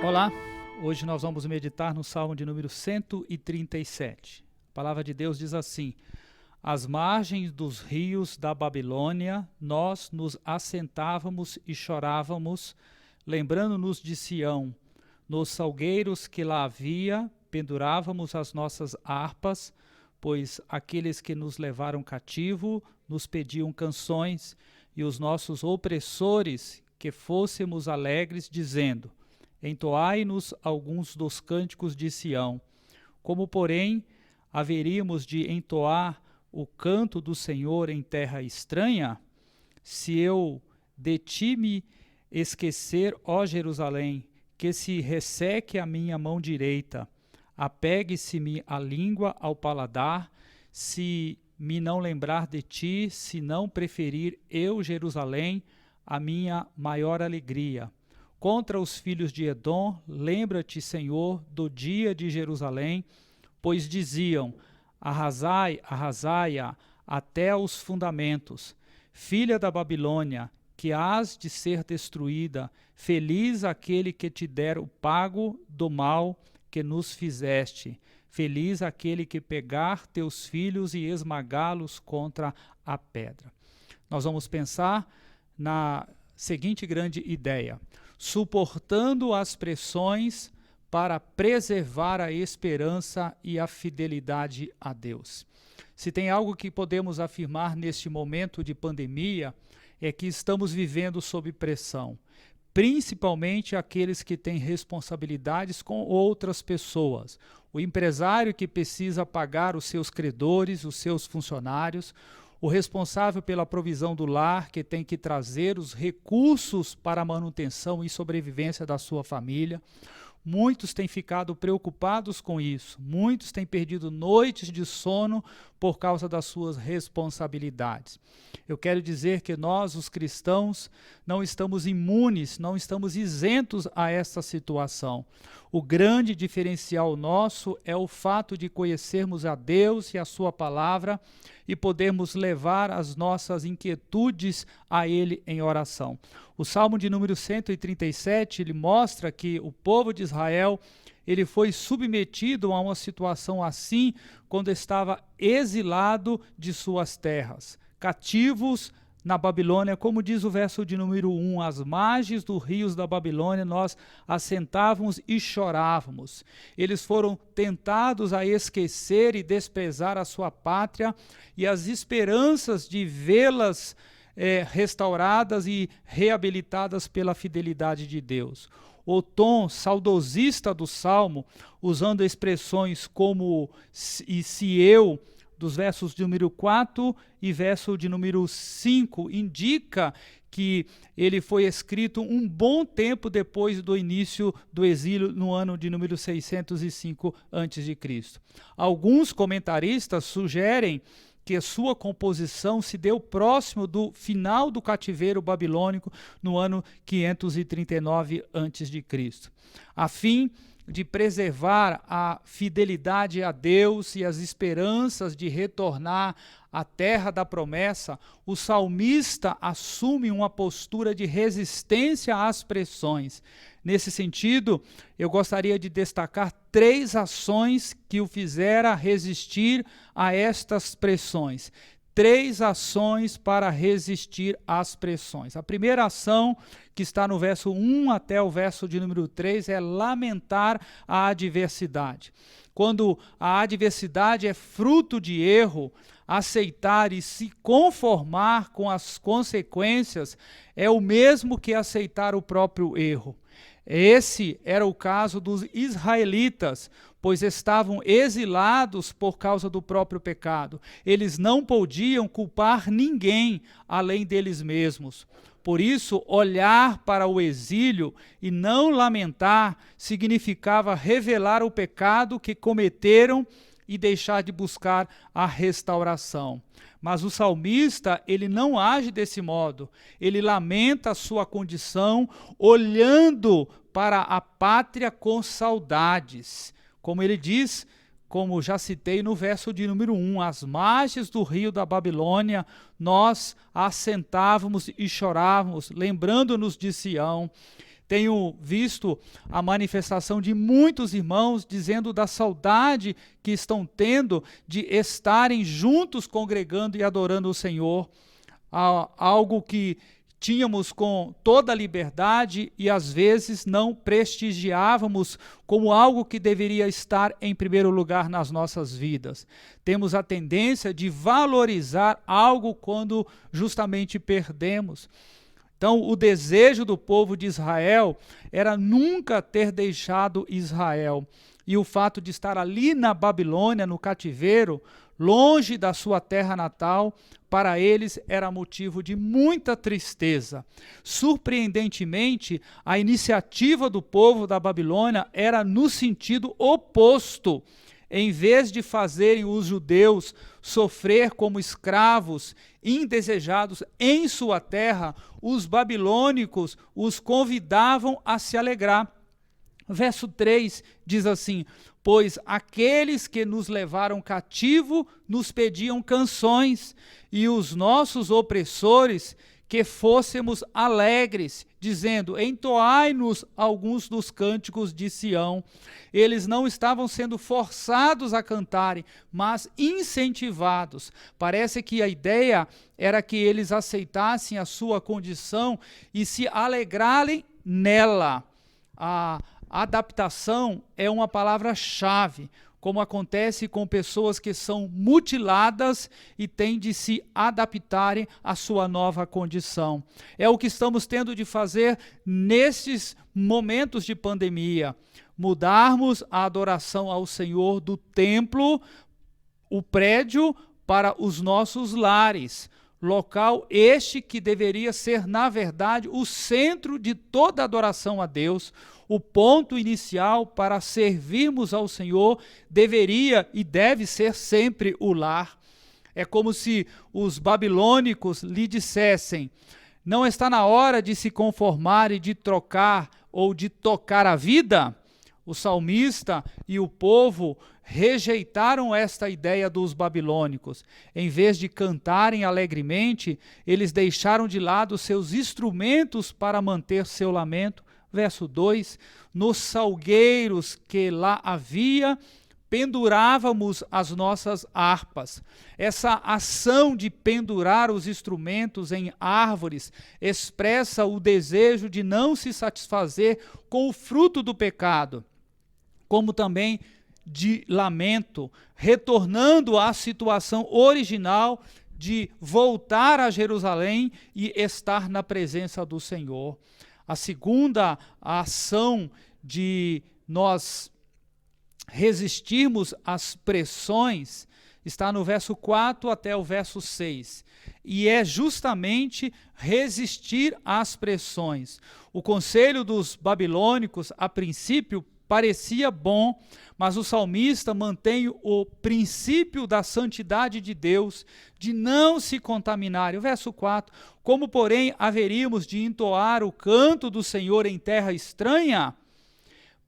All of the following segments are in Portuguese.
Olá, hoje nós vamos meditar no Salmo de número 137. A palavra de Deus diz assim: às margens dos rios da Babilônia, nós nos assentávamos e chorávamos, lembrando-nos de Sião. Nos salgueiros que lá havia, pendurávamos as nossas harpas, pois aqueles que nos levaram cativo nos pediam canções, e os nossos opressores que fôssemos alegres, dizendo: entoai-nos alguns dos cânticos de Sião. Como, porém, haveríamos de entoar o canto do Senhor em terra estranha? Se eu de ti me esquecer, ó Jerusalém, que se resseque a minha mão direita, apegue-se-me a língua ao paladar, se me não lembrar de ti, se não preferir eu, Jerusalém, a minha maior alegria. Contra os filhos de Edom, lembra-te, Senhor, do dia de Jerusalém, pois diziam: arrasai, arrasai-a até os fundamentos. Filha da Babilônia, que hás de ser destruída, feliz aquele que te der o pago do mal que nos fizeste. Feliz aquele que pegar teus filhos e esmagá-los contra a pedra. Nós vamos pensar na seguinte grande ideia: suportando as pressões para preservar a esperança e a fidelidade a Deus. Se tem algo que podemos afirmar neste momento de pandemia, é que estamos vivendo sob pressão, principalmente aqueles que têm responsabilidades com outras pessoas. O empresário que precisa pagar os seus credores, os seus funcionários, o responsável pela provisão do lar, que tem que trazer os recursos para a manutenção e sobrevivência da sua família. Muitos têm ficado preocupados com isso, muitos têm perdido noites de sono por causa das suas responsabilidades. Eu quero dizer que nós, os cristãos, não estamos imunes, não estamos isentos a essa situação. O grande diferencial nosso é o fato de conhecermos a Deus e a sua palavra e podermos levar as nossas inquietudes a Ele em oração. O Salmo de número 137, ele mostra que o povo de Israel, ele foi submetido a uma situação assim quando estava exilado de suas terras, cativos na Babilônia, como diz o verso de número 1, às margens dos rios da Babilônia nós assentávamos e chorávamos. Eles foram tentados a esquecer e desprezar a sua pátria e as esperanças de vê-las restauradas e reabilitadas pela fidelidade de Deus. O tom saudosista do Salmo, usando expressões como e se eu, dos versos de número 4 e verso de número 5, indica que ele foi escrito um bom tempo depois do início do exílio, no ano de número 605 a.C. Alguns comentaristas sugerem que a sua composição se deu próximo do final do cativeiro babilônico, no ano 539 a.C. A fim de preservar a fidelidade a Deus e as esperanças de retornar à terra da promessa, o salmista assume uma postura de resistência às pressões. Nesse sentido, eu gostaria de destacar 3 ações que o fizera resistir a estas pressões. 3 ações para resistir às pressões. A primeira ação, que está no verso 1 até o verso de número 3, é lamentar a adversidade. Quando a adversidade é fruto de erro, aceitar e se conformar com as consequências é o mesmo que aceitar o próprio erro. Esse era o caso dos israelitas, pois estavam exilados por causa do próprio pecado. Eles não podiam culpar ninguém além deles mesmos. Por isso, olhar para o exílio e não lamentar significava revelar o pecado que cometeram e deixar de buscar a restauração. Mas o salmista, ele não age desse modo. Ele lamenta a sua condição, olhando para a pátria com saudades. Como ele diz, como já citei no verso de número 1, às margens do rio da Babilônia, nós assentávamos e chorávamos, lembrando-nos de Sião. Tenho visto a manifestação de muitos irmãos dizendo da saudade que estão tendo de estarem juntos congregando e adorando o Senhor, algo que tínhamos com toda a liberdade e às vezes não prestigiávamos como algo que deveria estar em primeiro lugar nas nossas vidas. Temos a tendência de valorizar algo quando justamente perdemos. Então, o desejo do povo de Israel era nunca ter deixado Israel. E o fato de estar ali na Babilônia, no cativeiro, longe da sua terra natal, para eles era motivo de muita tristeza. Surpreendentemente, a iniciativa do povo da Babilônia era no sentido oposto. Em vez de fazerem os judeus sofrer como escravos indesejados em sua terra, os babilônicos os convidavam a se alegrar. Verso 3 diz assim: pois aqueles que nos levaram cativo nos pediam canções, e os nossos opressores que fôssemos alegres, dizendo: entoai-nos alguns dos cânticos de Sião. Eles não estavam sendo forçados a cantarem, mas incentivados. Parece que a ideia era que eles aceitassem a sua condição e se alegrarem nela. A adaptação é uma palavra-chave, como acontece com pessoas que são mutiladas e têm de se adaptarem à sua nova condição. É o que estamos tendo de fazer nesses momentos de pandemia. Mudarmos a adoração ao Senhor do templo, o prédio, para os nossos lares. Local este que deveria ser, na verdade, o centro de toda adoração a Deus. O ponto inicial para servirmos ao Senhor deveria e deve ser sempre o lar. É como se os babilônicos lhe dissessem: não está na hora de se conformar e de trocar ou de tocar a vida? O salmista e o povo rejeitaram esta ideia dos babilônicos. Em vez de cantarem alegremente, eles deixaram de lado seus instrumentos para manter seu lamento. Verso 2, nos salgueiros que lá havia, pendurávamos as nossas harpas. Essa ação de pendurar os instrumentos em árvores expressa o desejo de não se satisfazer com o fruto do pecado, como também de lamento, retornando à situação original de voltar a Jerusalém e estar na presença do Senhor. A segunda ação de nós resistirmos às pressões está no verso 4 até o verso 6. E é justamente resistir às pressões. O conselho dos babilônicos, a princípio, parecia bom, mas o salmista mantém o princípio da santidade de Deus, de não se contaminar. O verso 4, como porém haveríamos de entoar o canto do Senhor em terra estranha?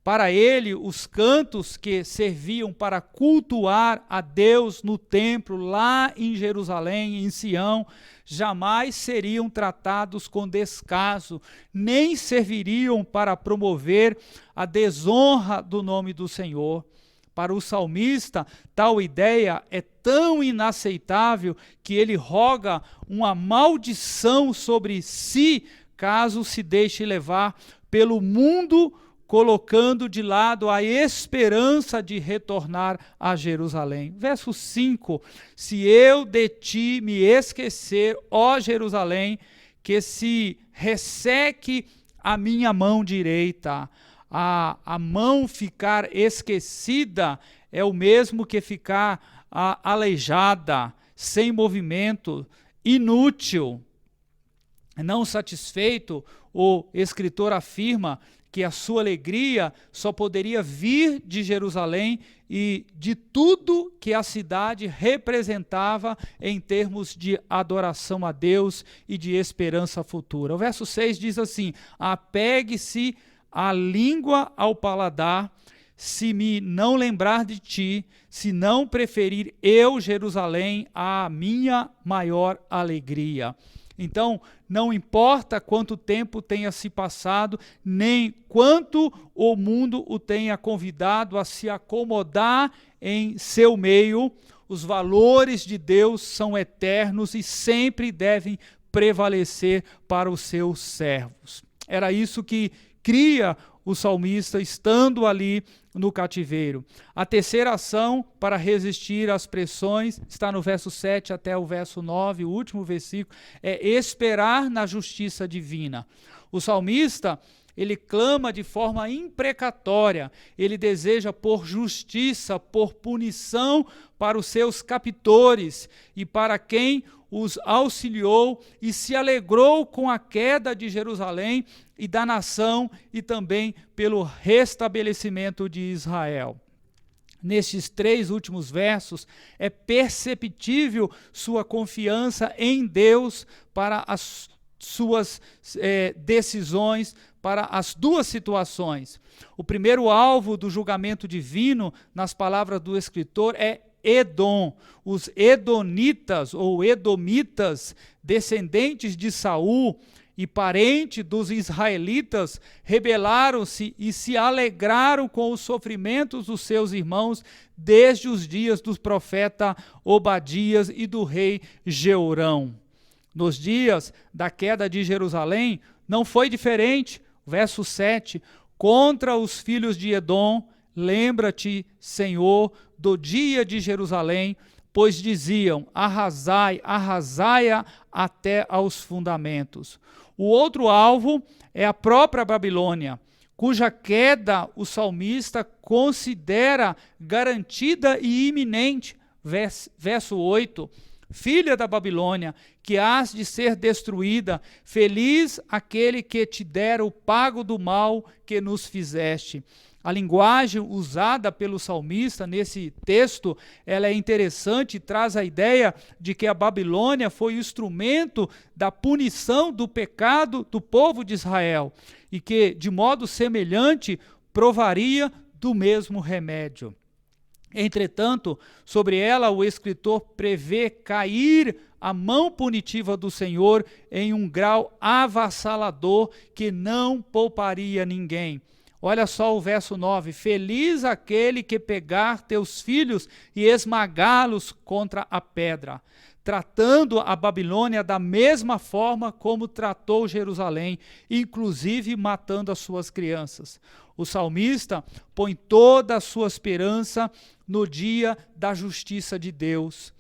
Para ele, os cantos que serviam para cultuar a Deus no templo, lá em Jerusalém, em Sião, jamais seriam tratados com descaso, nem serviriam para promover a desonra do nome do Senhor. Para o salmista, tal ideia é tão inaceitável que ele roga uma maldição sobre si, caso se deixe levar pelo mundo, colocando de lado a esperança de retornar a Jerusalém. Verso 5, se eu de ti me esquecer, ó Jerusalém, que se resseque a minha mão direita. A mão ficar esquecida é o mesmo que ficar aleijada, sem movimento, inútil. Não satisfeito, o escritor afirma que a sua alegria só poderia vir de Jerusalém e de tudo que a cidade representava em termos de adoração a Deus e de esperança futura. O verso 6 diz assim: apegue-se a língua ao paladar, se me não lembrar de ti, se não preferir eu, Jerusalém, a minha maior alegria. Então, não importa quanto tempo tenha se passado, nem quanto o mundo o tenha convidado a se acomodar em seu meio, os valores de Deus são eternos e sempre devem prevalecer para os seus servos. Era isso que cria o salmista estando ali no cativeiro. A terceira ação para resistir às pressões está no verso 7 até o verso 9, o último versículo, é esperar na justiça divina. O salmista, ele clama de forma imprecatória, ele deseja por justiça, por punição para os seus captores e para quem os auxiliou e se alegrou com a queda de Jerusalém e da nação e também pelo restabelecimento de Israel. Nestes 3 últimos versos, é perceptível sua confiança em Deus para as suas decisões, para as 2 situações. O primeiro alvo do julgamento divino, nas palavras do escritor, é Edom. Os edonitas ou edomitas, descendentes de Saul e parente dos israelitas, rebelaram-se e se alegraram com os sofrimentos dos seus irmãos desde os dias do profeta Obadias e do rei Jeorão. Nos dias da queda de Jerusalém, não foi diferente. Verso 7, contra os filhos de Edom, lembra-te, Senhor, do dia de Jerusalém, pois diziam, arrasai-a até aos fundamentos. O outro alvo é a própria Babilônia, cuja queda o salmista considera garantida e iminente. Verso 8, filha da Babilônia, que hás de ser destruída, feliz aquele que te dera o pago do mal que nos fizeste. A linguagem usada pelo salmista nesse texto, ela é interessante e traz a ideia de que a Babilônia foi o instrumento da punição do pecado do povo de Israel e que, de modo semelhante, provaria do mesmo remédio. Entretanto, sobre ela o escritor prevê cair a mão punitiva do Senhor em um grau avassalador que não pouparia ninguém. Olha só o verso 9, feliz aquele que pegar teus filhos e esmagá-los contra a pedra, tratando a Babilônia da mesma forma como tratou Jerusalém, inclusive matando as suas crianças. O salmista põe toda a sua esperança no dia da justiça de Deus.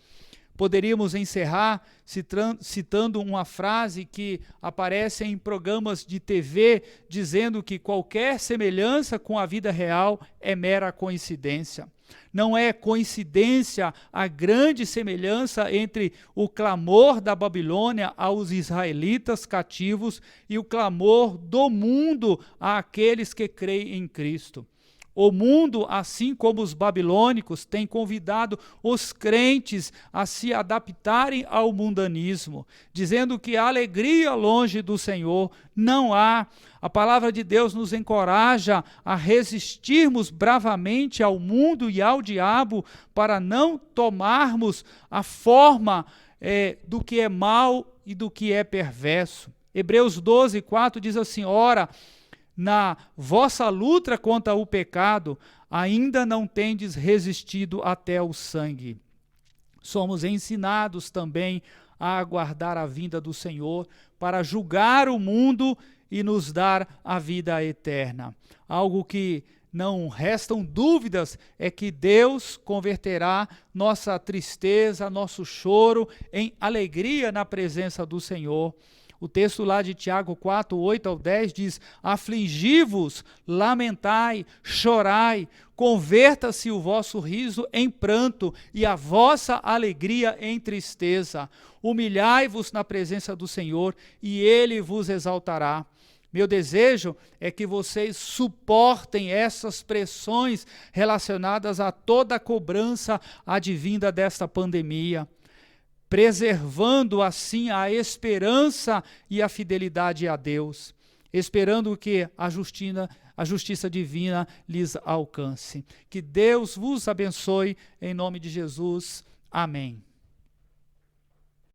Poderíamos encerrar citando uma frase que aparece em programas de TV, dizendo que qualquer semelhança com a vida real é mera coincidência. Não é coincidência a grande semelhança entre o clamor da Babilônia aos israelitas cativos e o clamor do mundo àqueles que creem em Cristo. O mundo, assim como os babilônicos, tem convidado os crentes a se adaptarem ao mundanismo, dizendo que a alegria longe do Senhor não há. A palavra de Deus nos encoraja a resistirmos bravamente ao mundo e ao diabo para não tomarmos a forma do que é mal e do que é perverso. Hebreus 12:4 diz assim, ora, na vossa luta contra o pecado, ainda não tendes resistido até o sangue. Somos ensinados também a aguardar a vinda do Senhor para julgar o mundo e nos dar a vida eterna. Algo que não restam dúvidas é que Deus converterá nossa tristeza, nosso choro em alegria na presença do Senhor. O texto lá de Tiago 4, 8 ao 10 diz, afligi-vos, lamentai, chorai, converta-se o vosso riso em pranto e a vossa alegria em tristeza. Humilhai-vos na presença do Senhor e Ele vos exaltará. Meu desejo é que vocês suportem essas pressões relacionadas a toda a cobrança advinda desta pandemia, preservando assim a esperança e a fidelidade a Deus, esperando que a justiça divina lhes alcance. Que Deus vos abençoe, em nome de Jesus. Amém.